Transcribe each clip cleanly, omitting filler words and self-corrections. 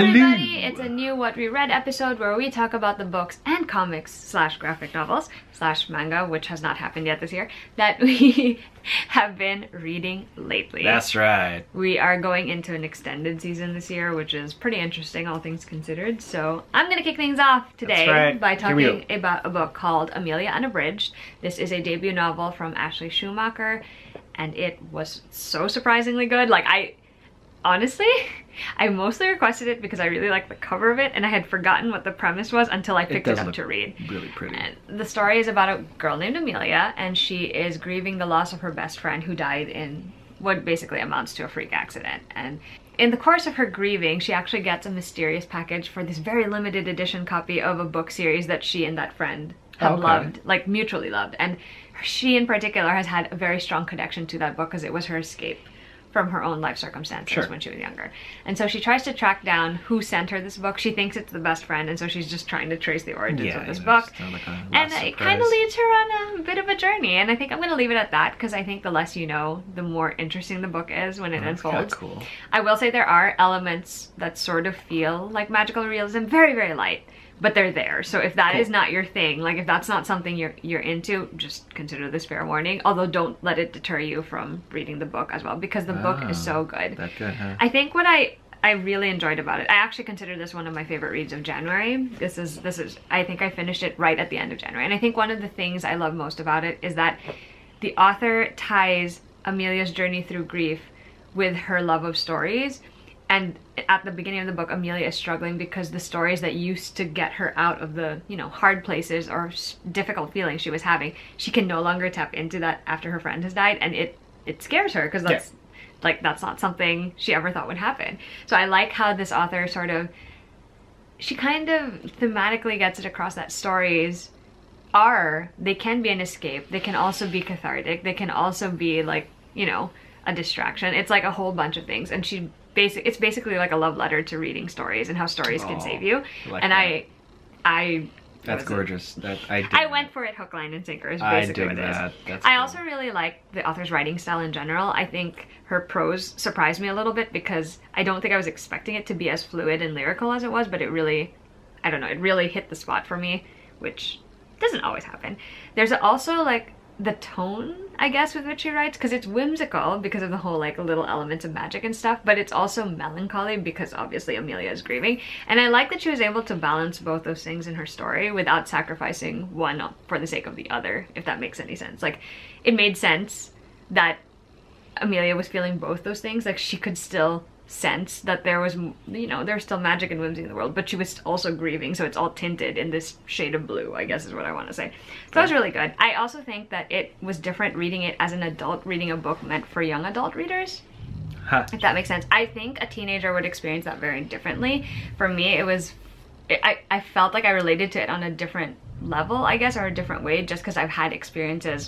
everybody! It's a new What We Read episode where we talk about the books and comics slash graphic novels slash manga, which has not happened yet this year, that we have been reading lately. That's right. We are going into an extended season this year, which is pretty interesting, all things considered. So I'm gonna kick things off today by talking about a book called Amelia Unabridged. This is a debut novel from Ashley Schumacher, and it was so surprisingly good. Like, honestly, I mostly requested it because I really liked the cover of it, and I had forgotten what the premise was until I picked it up to read. Really pretty. And the story is about a girl named Amelia, and she is grieving the loss of her best friend who died in what basically amounts to a freak accident. And in the course of her grieving, she actually gets a mysterious package for this very limited edition copy of a book series that she and that friend have loved, like mutually loved. And she in particular has had a very strong connection to that book because it was her escape from her own life circumstances when she was younger. And so she tries to track down who sent her this book. She thinks it's the best friend, and so she's just trying to trace the origins of this book. And it kind of leads her on a bit of a journey, and I think I'm going to leave it at that because I think the less you know, the more interesting the book is when it unfolds. Cool. I will say there are elements that sort of feel like magical realism, very, very light, but they're there. So if that is not your thing, like if that's not something you're into, just consider this fair warning. Although don't let it deter you from reading the book as well, because the book is so good. That good, huh? I think what I really enjoyed about it, I actually consider this one of my favorite reads of January. This is I think I finished it right at the end of January. And I think one of the things I love most about it is that the author ties Amelia's journey through grief with her love of stories. And at the beginning of the book, Amelia is struggling because the stories that used to get her out of the, you know, hard places or difficult feelings she was having, she can no longer tap into that after her friend has died, and it scares her because that's like that's not something she ever thought would happen. So I like how this author she kind of thematically gets it across that stories they can be an escape, they can also be cathartic, they can also be like, you know, a distraction. It's like a whole bunch of things, and it's basically like a love letter to reading stories and how stories can save you. That's gorgeous. I went for it hook, line, and sinker is basically what it is. I also really like the author's writing style in general. I think her prose surprised me a little bit because I don't think I was expecting it to be as fluid and lyrical as it was, but it really, I don't know, it really hit the spot for me, which doesn't always happen. There's also like the tone, I guess, with which she writes, because it's whimsical because of the whole like little elements of magic and stuff, but it's also melancholy because obviously Amelia is grieving. And I like that she was able to balance both those things in her story without sacrificing one for the sake of the other, if that makes any sense. Like, it made sense that Amelia was feeling both those things. Like, she could still sense that there was, you know, there's still magic and whimsy in the world, but she was also grieving, so it's all tinted in this shade of blue, I guess is what I want to say. So that was really good. I also think that it was different reading it as an adult, reading a book meant for young adult readers. If that makes sense. I think a teenager would experience that very differently. For me, it was, I felt like I related to it on a different level, I guess, or a different way, just because I've had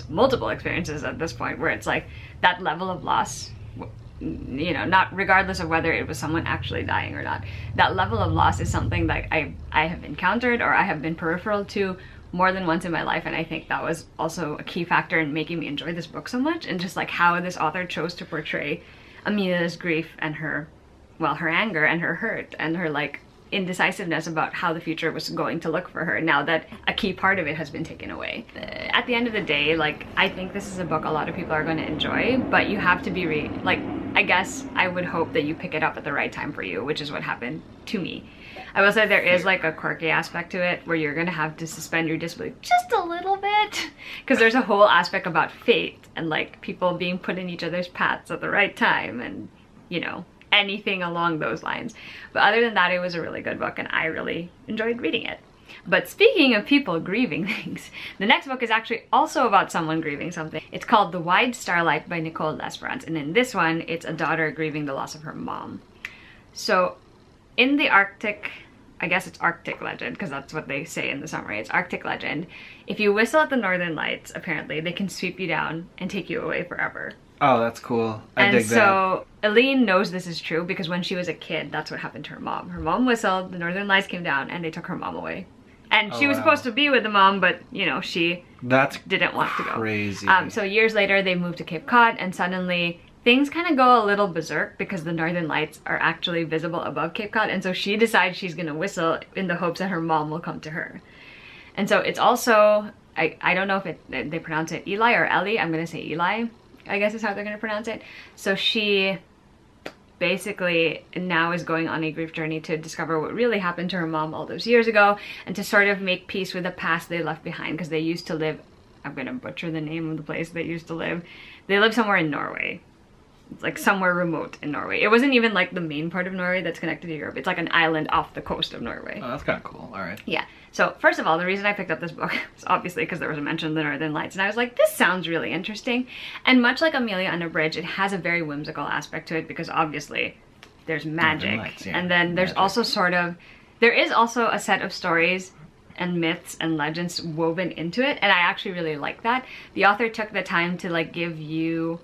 multiple experiences at this point, where it's like that level of loss, you know, not regardless of whether it was someone actually dying or not, that level of loss is something that I have encountered or I have been peripheral to more than once in my life. And I think that was also a key factor in making me enjoy this book so much, and just like how this author chose to portray Amelia's grief and her anger and her hurt and her like indecisiveness about how the future was going to look for her now that a key part of it has been taken away. At the end of the day, like, I think this is a book a lot of people are going to enjoy, but you have to be I guess I would hope that you pick it up at the right time for you, which is what happened to me. I will say there is like a quirky aspect to it where you're gonna have to suspend your disbelief just a little bit, because there's a whole aspect about fate and like people being put in each other's paths at the right time, and you know, anything along those lines. But other than that, it was a really good book and I really enjoyed reading it. But speaking of people grieving things, the next book is actually also about someone grieving something. It's called The Wide Starlight by Nicole L'Esperance, and in this one, it's a daughter grieving the loss of her mom. So in the Arctic, I guess it's Arctic legend, because that's what they say in the summary, it's Arctic legend, if you whistle at the northern lights, apparently, they can sweep you down and take you away forever. Oh, that's cool. I dig that. And so Eileen knows this is true because when she was a kid, that's what happened to her mom. Her mom whistled, the northern lights came down, and they took her mom away. And she was supposed to be with the mom, but, you know, she didn't want to go. Crazy. So years later, they moved to Cape Cod, and suddenly things kind of go a little berserk because the Northern Lights are actually visible above Cape Cod, and so she decides she's gonna whistle in the hopes that her mom will come to her. And so it's also, I don't know if they pronounce it Eli or Ellie. I'm gonna say Eli, I guess is how they're gonna pronounce it. So she basically now is going on a grief journey to discover what really happened to her mom all those years ago, and to sort of make peace with the past they left behind, because they used to live, I'm gonna butcher the name of the place they used to live. They lived somewhere in Norway. It's like somewhere remote in Norway. It wasn't even like the main part of Norway that's connected to Europe. It's like an island off the coast of Norway. Oh, that's kind of cool. All right. Yeah. So first of all, the reason I picked up this book was obviously because there was a mention of the Northern Lights, and I was like, this sounds really interesting. And much like Amelia Unabridged, it has a very whimsical aspect to it, because obviously there's magic. Lights, yeah. And then there's also there is also a set of stories and myths and legends woven into it, and I actually really like that. The author took the time to like give you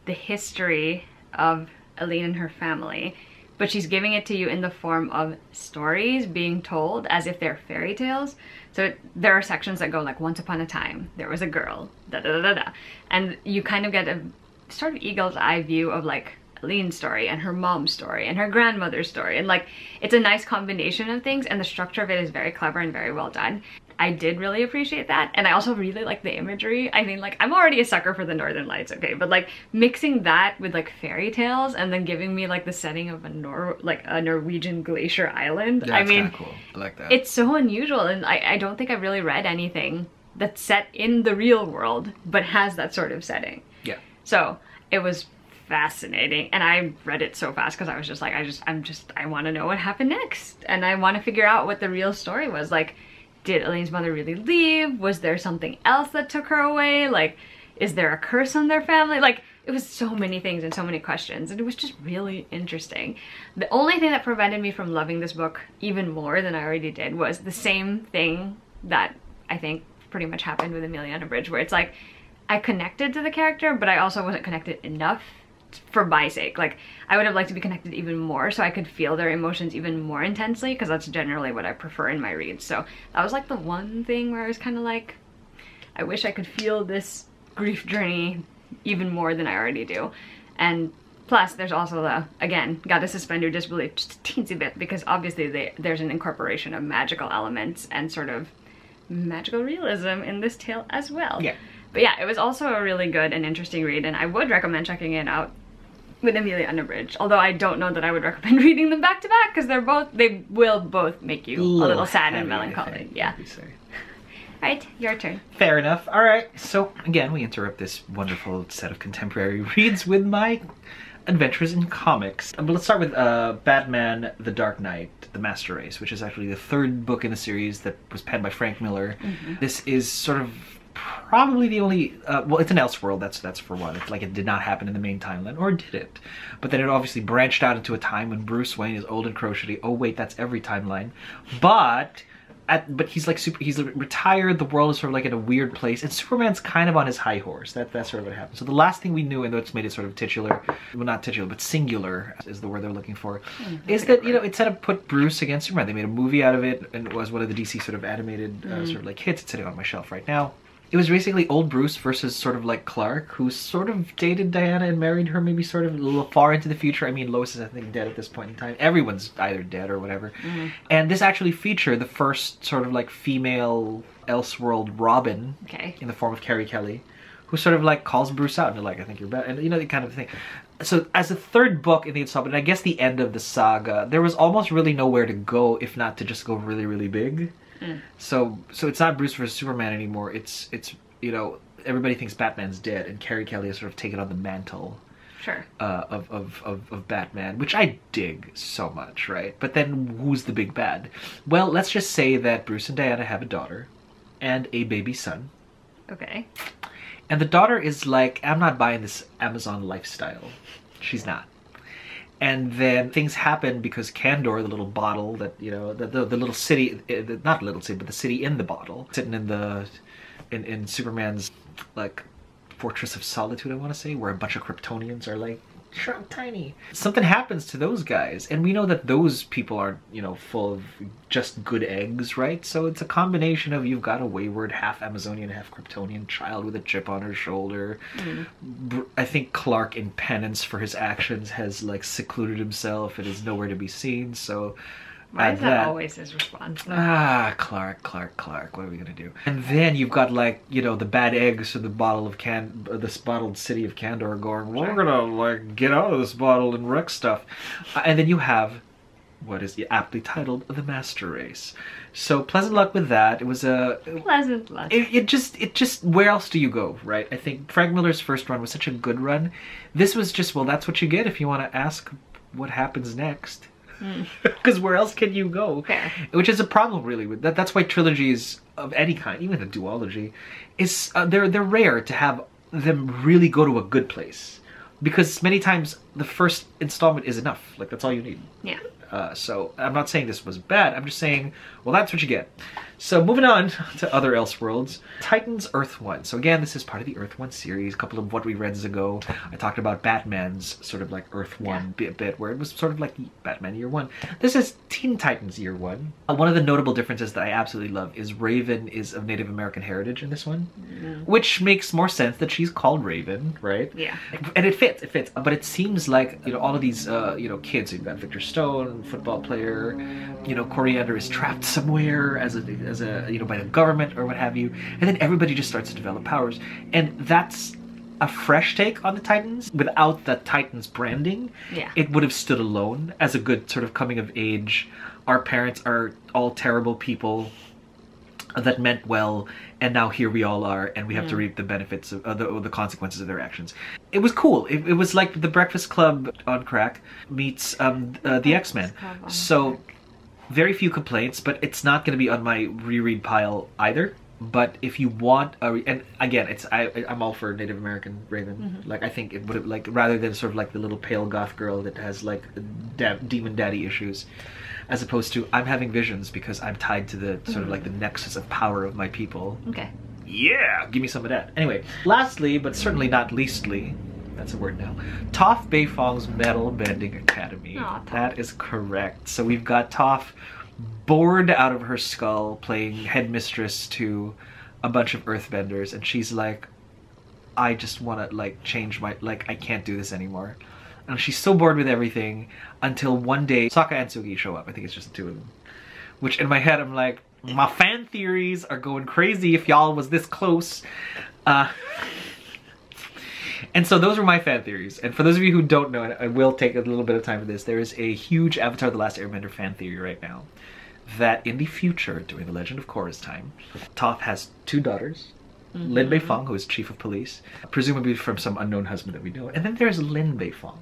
the history of Aline and her family, but she's giving it to you in the form of stories being told as if they're fairy tales. So there are sections that go like, once upon a time there was a girl, da da da da da, and you kind of get a sort of eagle's eye view of like Aline's story and her mom's story and her grandmother's story, and like it's a nice combination of things, and the structure of it is very clever and very well done. I did really appreciate that, and I also really like the imagery. I mean, like, I'm already a sucker for the Northern Lights, okay, but like mixing that with like fairy tales and then giving me like the setting of a Norwegian glacier island. Yeah, I mean, cool. I like that. It's so unusual, and I don't think I've really read anything that's set in the real world but has that sort of setting. Yeah. So it was fascinating, and I read it so fast because I was just like, I want to know what happened next, and I want to figure out what the real story was. Like, did Aline's mother really leave? Was there something else that took her away? Like, is there a curse on their family? Like, it was so many things and so many questions, and it was just really interesting. The only thing that prevented me from loving this book even more than I already did was the same thing that I think pretty much happened with Amelia Unabridged, where it's like, I connected to the character, but I also wasn't connected enough for my sake. Like, I would have liked to be connected even more so I could feel their emotions even more intensely, because that's generally what I prefer in my reads. So that was like the one thing where I was kind of like, I wish I could feel this grief journey even more than I already do. And plus there's also the, again, gotta suspend your disbelief just a teensy bit, because obviously there's an incorporation of magical elements and sort of magical realism in this tale as well. Yeah. But yeah, it was also a really good and interesting read, and I would recommend checking it out with Amelia Unabridged, although I don't know that I would recommend reading them back to back, because they will both make you a little sad and melancholy. Yeah. Right, your turn. Fair enough. All right, so again, we interrupt this wonderful set of contemporary reads with my adventures in comics. But let's start with Batman The Dark Knight, The Master Race, which is actually the third book in the series that was penned by Frank Miller. This is sort of probably the only, well, it's an Elseworld, that's for one. It's like it did not happen in the main timeline, or did it? But then it obviously branched out into a time when Bruce Wayne is old and crotchety. Oh wait, that's every timeline. But he's like he's retired, the world is sort of like in a weird place, and Superman's kind of on his high horse. That's sort of what happened. So the last thing we knew, and that's made it sort of titular, well, not titular, but singular is the word they're looking for, is that, you know, it said to put Bruce against Superman. They made a movie out of it, and it was one of the DC sort of animated sort of like hits. It's sitting on my shelf right now. It was basically old Bruce versus sort of like Clark, who sort of dated Diana and married her maybe sort of a little far into the future. I mean, Lois is, I think, dead at this point in time. Everyone's either dead or whatever. And this actually featured the first sort of like female Elseworld Robin, in the form of Carrie Kelly, who sort of like calls Bruce out and they're like, I think you're bad, and you know, the kind of thing. So as a third book in the installment, and I guess the end of the saga, there was almost really nowhere to go if not to just go really, really big. So it's not Bruce versus Superman anymore. It's you know, everybody thinks Batman's dead, and Carrie Kelly has sort of taken on the mantle of Batman, which I dig so much, right? But then who's the big bad? Well, let's just say that Bruce and Diana have a daughter and a baby son. Okay. And the daughter is like, I'm not buying this Amazon lifestyle. She's not. And then things happen because Kandor, the little bottle that, you know, the little city, not little city, but the city in the bottle, sitting in Superman's, like, Fortress of Solitude, I want to say, where a bunch of Kryptonians are, like, shrunk tiny. Something happens to those guys, and we know that those people aren't, you know, full of just good eggs, right? So it's a combination of you've got a wayward half Amazonian, half Kryptonian child with a chip on her shoulder. I think Clark, in penance for his actions, has like secluded himself and is nowhere to be seen. So why is that always his response? Clark, what are we gonna do? And then you've got, like, you know, the bad eggs from the bottle of this bottled city of Candor going, we're gonna, like, get out of this bottle and wreck stuff. And then you have what is aptly titled The Master Race. So pleasant luck with that. It was a... pleasant luck. It just, where else do you go, right? I think Frank Miller's first run was such a good run. This was just, well, that's what you get if you want to ask what happens next. Because where else can you go? Fair. Which is a problem, really. With that. That's why trilogies of any kind, even a duology, is they're rare to have them really go to a good place. Because many times the first installment is enough. Like, that's all you need. Yeah. So I'm not saying this was bad. I'm just saying, well, that's what you get. So moving on to other Elseworlds, Titans Earth 1. So again, this is part of the Earth 1 series. A couple of What We Reads ago, I talked about Batman's sort of like Earth 1 bit, where it was sort of like Batman Year 1. This is Teen Titans Year 1. One of the notable differences that I absolutely love is Raven is of Native American heritage in this one, which makes more sense that she's called Raven, right? Yeah. And it fits. But it seems like, you know, all of these, you know, kids, you've got Victor Stone, football player, you know, Coriander is trapped somewhere as a you know, by the government or what have you, and then everybody just starts to develop powers, and that's a fresh take on the Titans. Without the Titans branding, it would have stood alone as a good sort of coming of age. Our parents are all terrible people that meant well, and now here we all are, and we have to reap the benefits of the consequences of their actions. It was cool. It was like the Breakfast Club on crack meets the X-Men. So very few complaints, but it's not going to be on my reread pile either. But if you want and again, I'm all for Native American Raven. Like, I think it would have, like, rather than sort of like the little pale goth girl that has like demon daddy issues, as opposed to I'm having visions because I'm tied to the sort of like the nexus of power of my people. Okay. Yeah, give me some of that. Anyway, lastly, but certainly not leastly, that's a word now, Toph Beifong's Metalbending Academy. Aw, Toph. That is correct. So we've got Toph bored out of her skull playing headmistress to a bunch of earthbenders, and she's like, I just want to, like, change my, like, I can't do this anymore. And she's so bored with everything until one day Sokka and Sugi show up. I think it's just the two of them. Which in my head I'm like, my fan theories are going crazy if y'all was this close. And so those were my fan theories. And for those of you who don't know, and I will take a little bit of time for this, there is a huge Avatar The Last Airbender fan theory right now that in the future, during the Legend of Korra's time, Toph has two daughters. Lin Beifong, who is chief of police, presumably from some unknown husband that we know. And then there's Lin Beifong.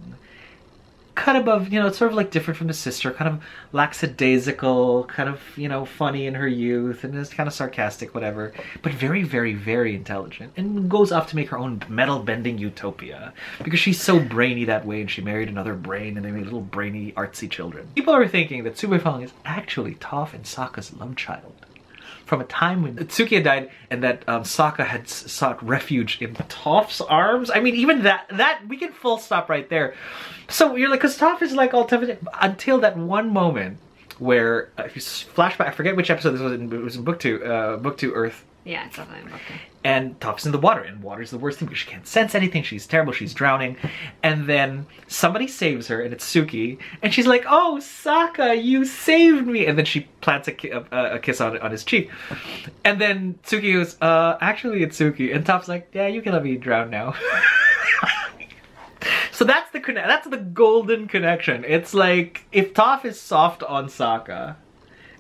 Cut above, you know, it's sort of like different from the sister, kind of lackadaisical, kind of, you know, funny in her youth, and is kind of sarcastic, whatever, but very, very, very intelligent, and goes off to make her own metal-bending utopia, because she's so brainy that way, and she married another brain, and they made little brainy, artsy children. People are thinking that Su Beifong is actually Toph and Sokka's love child. From a time when Tsuki had died and that Sokka had sought refuge in Toph's arms. I mean, even that we can full stop right there. So you're like, because Toph is like all tough until that one moment where if you flashback, I forget which episode this was in. It was in book two Earth. Yeah, it's definitely in book 2. And Toph's in the water, and water's the worst thing because she can't sense anything. She's terrible. She's drowning. And then somebody saves her, and it's Suki. And she's like, "Oh, Sokka, you saved me!" And then she plants a kiss on his cheek. And then Suki goes, "Actually, it's Suki." And Toph's like, "Yeah, you can let me drown now." So that's the golden connection. It's like if Toph is soft on Sokka,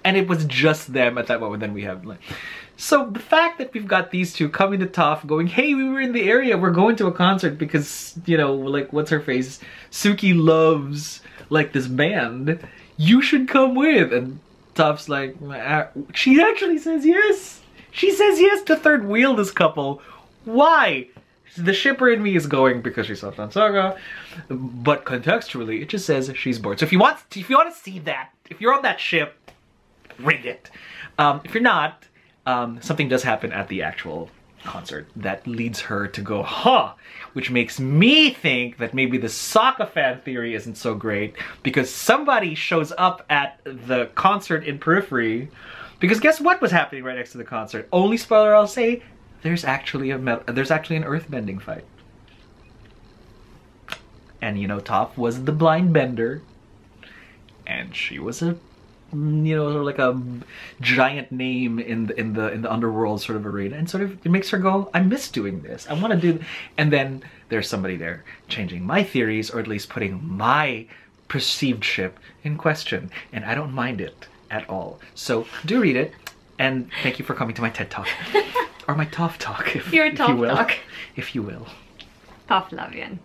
and it was just them at that moment, then we have like. So the fact that we've got these two coming to Toph going, hey, we were in the area, we're going to a concert because, you know, like, what's her face? Suki loves, like, this band. You should come with. And Toph's like, she actually says yes. She says yes to third wheel this couple. Why? The shipper in me is going because she's soft on Sokka. But contextually, it just says she's bored. So if you want to see that, if you're on that ship, read it. If you're not, something does happen at the actual concert that leads her to go, huh, which makes me think that maybe the Sokka fan theory isn't so great because somebody shows up at the concert in periphery, because guess what was happening right next to the concert? Only spoiler I'll say, there's actually an earthbending fight. And you know, Toph was the blind bender, and she was a, you know, like a giant name in the underworld sort of arena, and sort of it makes her go, I miss doing this, I want to do, and then there's somebody there changing my theories, or at least putting my perceived ship in question, and I don't mind it at all. So do read it, and thank you for coming to my TED Talk. Or my Toph Talk, if you will. If you will. Tofflavian.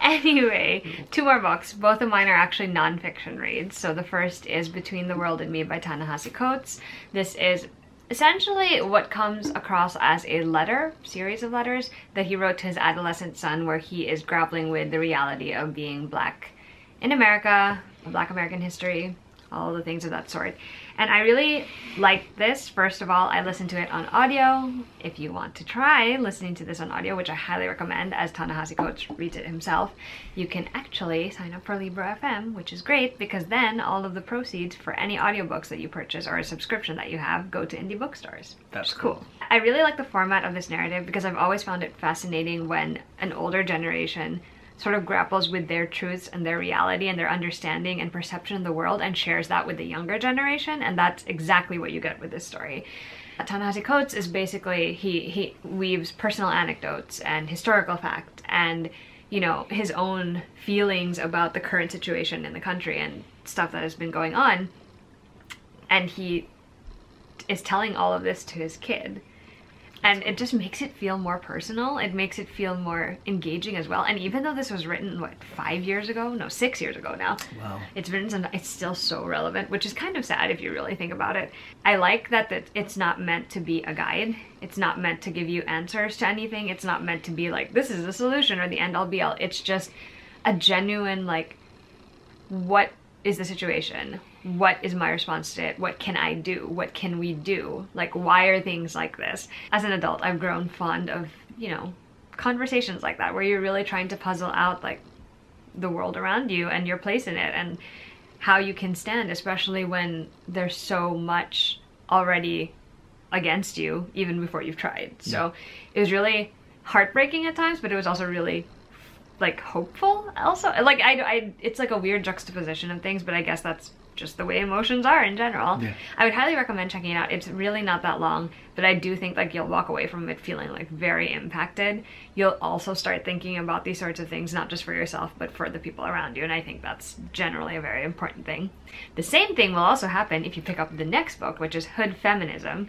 Anyway, 2 more books. Both of mine are actually non-fiction reads. So the first is Between the World and Me by Ta-Nehisi Coates. This is essentially what comes across as a series of letters that he wrote to his adolescent son, where he is grappling with the reality of being Black in America, Black American history, all the things of that sort. And I really like this. First of all, I listened to it on audio. If you want to try listening to this on audio, which I highly recommend, as Ta-Nehisi Coates reads it himself, you can actually sign up for Libro FM, which is great because then all of the proceeds for any audiobooks that you purchase or a subscription that you have go to indie bookstores. That's cool. I really like the format of this narrative because I've always found it fascinating when an older generation sort of grapples with their truths and their reality and their understanding and perception of the world and shares that with the younger generation, and that's exactly what you get with this story. Ta-Nehisi Coates is basically, he weaves personal anecdotes and historical fact and, you know, his own feelings about the current situation in the country and stuff that has been going on, and he is telling all of this to his kid. And it just makes it feel more personal. It makes it feel more engaging as well. And even though this was written, what, 5 years ago? No, 6 years ago now. Wow. It's written, it's still so relevant, which is kind of sad if you really think about it. I like that it's not meant to be a guide. It's not meant to give you answers to anything. It's not meant to be like, this is the solution or the end all be all. It's just a genuine, like, what is the situation? What is my response to it? What can I do? What can we do? Like, why are things like this? As an adult, I've grown fond of, you know, conversations like that, where you're really trying to puzzle out, like, the world around you and your place in it and how you can stand, especially when there's so much already against you, even before you've tried. So it was really heartbreaking at times, but it was also really, like, hopeful also. Like, it's like a weird juxtaposition of things, but I guess that's just the way emotions are in general. Yeah. I would highly recommend checking it out. It's really not that long, but I do think like you'll walk away from it feeling like very impacted. You'll also start thinking about these sorts of things, not just for yourself, but for the people around you. And I think that's generally a very important thing. The same thing will also happen if you pick up the next book, which is Hood Feminism.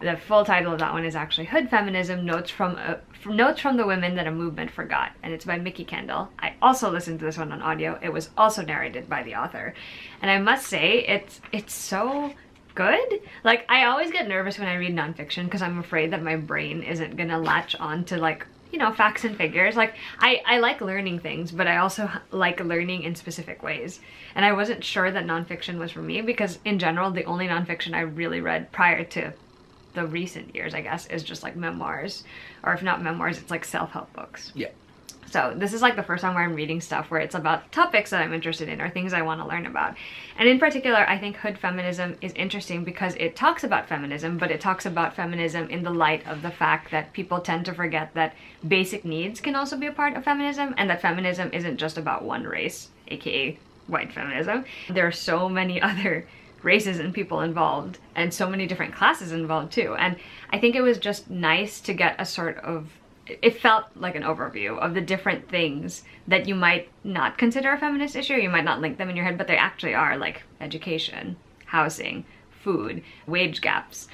The full title of that one is actually Hood Feminism, Notes from the Women That a Movement Forgot, and it's by Mickey Kendall. I also listened to this one on audio. It was also narrated by the author. And I must say, it's so good. Like, I always get nervous when I read nonfiction because I'm afraid that my brain isn't gonna latch on to, like, you know, facts and figures. Like, I like learning things, but I also like learning in specific ways. And I wasn't sure that nonfiction was for me because, in general, the only nonfiction I really read prior to the recent years, I guess, is just like memoirs, or if not memoirs, it's like self-help books. Yeah. So this is like the first time where I'm reading stuff where it's about topics that I'm interested in or things I want to learn about. And in particular, I think Hood Feminism is interesting because it talks about feminism, but it talks about feminism in the light of the fact that people tend to forget that basic needs can also be a part of feminism, and that feminism isn't just about one race, aka white feminism. There are so many other races and people involved, and so many different classes involved too. And I think it was just nice to get a sort of, it felt like an overview of the different things that you might not consider a feminist issue, you might not link them in your head, but they actually are, like education, housing, food, wage gaps,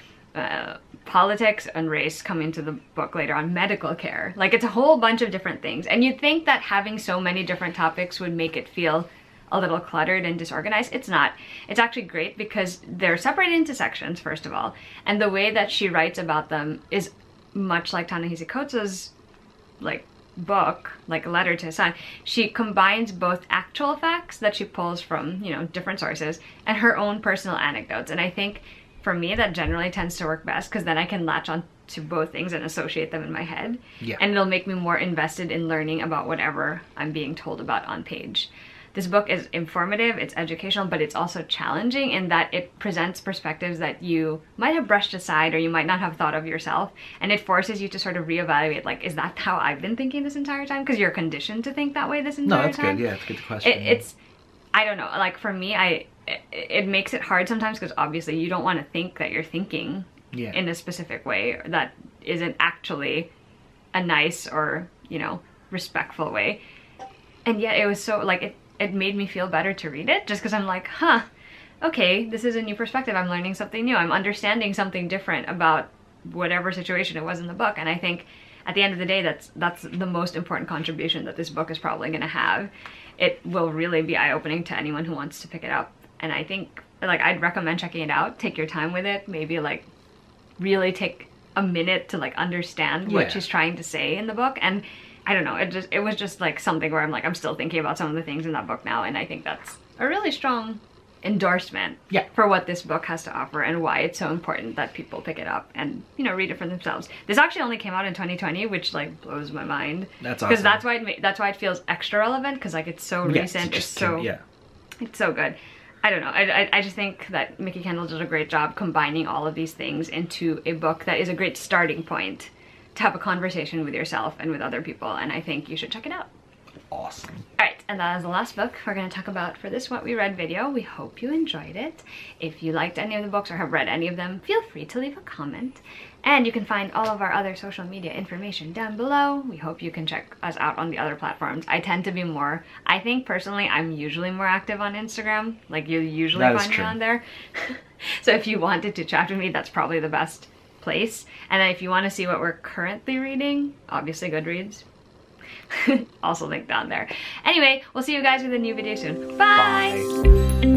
politics and race come into the book later on, medical care. Like, it's a whole bunch of different things. And you'd think that having so many different topics would make it feel a little cluttered and disorganized. It's not. It's actually great because they're separated into sections, first of all, and the way that she writes about them is much like Ta-Nehisi Coates' like book, like a letter to his son. She combines both actual facts that she pulls from, you know, different sources and her own personal anecdotes. And I think for me, that generally tends to work best because then I can latch on to both things and associate them in my head. Yeah. And it'll make me more invested in learning about whatever I'm being told about on page. This book is informative, it's educational, but it's also challenging in that it presents perspectives that you might have brushed aside or you might not have thought of yourself. And it forces you to sort of reevaluate, like, is that how I've been thinking this entire time? Because you're conditioned to think that way this entire time. No, that's good. Yeah, it's a good question. It's, I don't know, like for me, it makes it hard sometimes because obviously you don't want to think that you're thinking in a specific way that isn't actually a nice or, you know, respectful way. And yet it was so, like, it made me feel better to read it just because I'm like, huh, okay, this is a new perspective. I'm learning something new. I'm understanding something different about whatever situation it was in the book. And I think at the end of the day, that's the most important contribution that this book is probably going to have. It will really be eye-opening to anyone who wants to pick it up. And I think, like, I'd recommend checking it out. Take your time with it. Maybe, like, really take a minute to, like, understand what she's trying to say in the book. And I don't know, it was just like something where I'm like, I'm still thinking about some of the things in that book now, and I think that's a really strong endorsement for what this book has to offer and why it's so important that people pick it up and, you know, read it for themselves. This actually only came out in 2020, which like blows my mind. That's awesome. Because that's why it feels extra relevant, because like it's so recent, it's so good. I don't know, I just think that Mickey Kendall did a great job combining all of these things into a book that is a great starting point to have a conversation with yourself and with other people, and I think you should check it out. Awesome. Alright, and that is the last book we're going to talk about for this What We Read video. We hope you enjoyed it. If you liked any of the books or have read any of them, feel free to leave a comment. And you can find all of our other social media information down below. We hope you can check us out on the other platforms. I tend to be more, I think personally, I'm usually more active on Instagram. Like, you'll usually find me on there. So if you wanted to chat with me, that's probably the best place. And then if you want to see what we're currently reading, obviously Goodreads. Also linked down there. Anyway, we'll see you guys with a new video soon. Bye!